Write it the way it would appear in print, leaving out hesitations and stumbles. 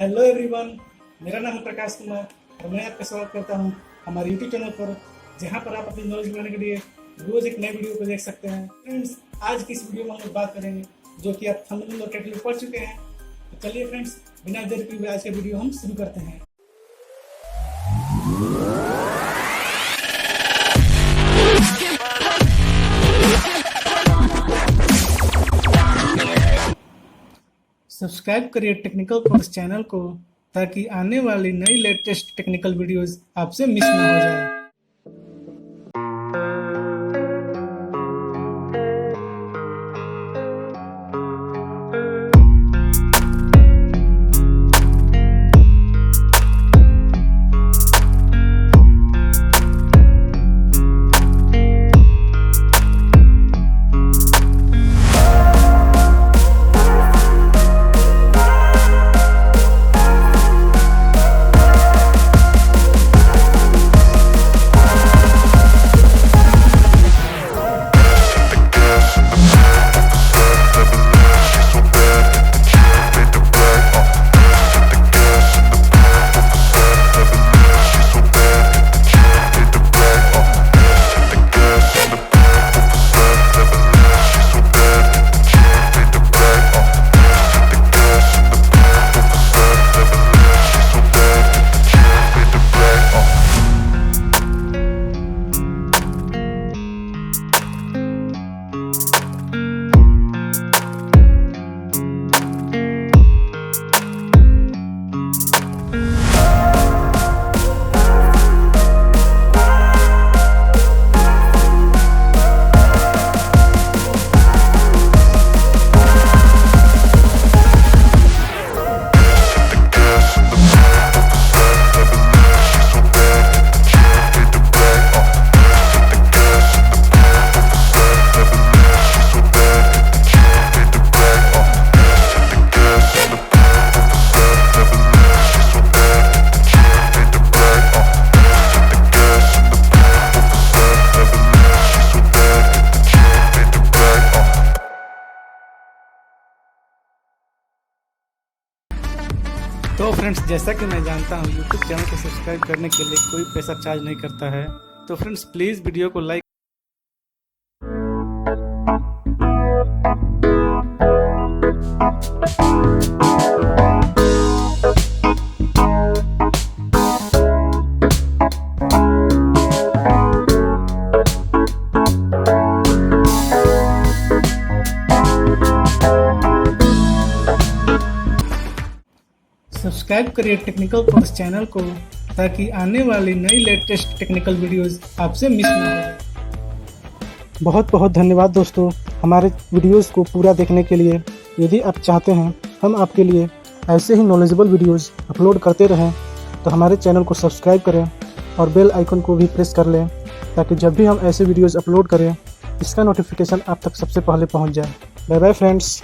Hello everyone, मेरा नाम है प्रकाश कुमार और मैं आपका स्वागत करता हूं हमारे यूट्यूब चैनल पर, जहां पर आप अपनी नॉलेज बढ़ाने के लिए रोज एक नए वीडियो को देख सकते हैं। फ्रेंड्स, आज की इस वीडियो में हम लोग बात करेंगे जो कि आप थंबनेल और टाइटल पढ़ चुके हैं। तो चलिए फ्रेंड्स, बिना देर किए हुए आज का वीडियो हम शुरू करते हैं। सब्सक्राइब करिए टेक्निकल कोर्स चैनल को ताकि आने वाली नई लेटेस्ट टेक्निकल वीडियोस आपसे मिस ना हो जाए। तो फ्रेंड्स, जैसा कि मैं जानता हूँ यूट्यूब चैनल को सब्सक्राइब करने के लिए कोई पैसा चार्ज नहीं करता है। तो फ्रेंड्स, प्लीज़ वीडियो को लाइक सब्सक्राइब करिए टेक्निकल कोर्स चैनल को ताकि आने वाली नई लेटेस्ट टेक्निकल वीडियोस आपसे मिस ना हो जाए। बहुत बहुत धन्यवाद दोस्तों हमारे वीडियोस को पूरा देखने के लिए। यदि आप चाहते हैं हम आपके लिए ऐसे ही नॉलेजेबल वीडियोस अपलोड करते रहें तो हमारे चैनल को सब्सक्राइब करें और बेल आइकन को भी प्रेस कर लें ताकि जब भी हम ऐसे वीडियोस अपलोड करें इसका नोटिफिकेशन आप तक सबसे पहले पहुंच जाए। Bye bye friends.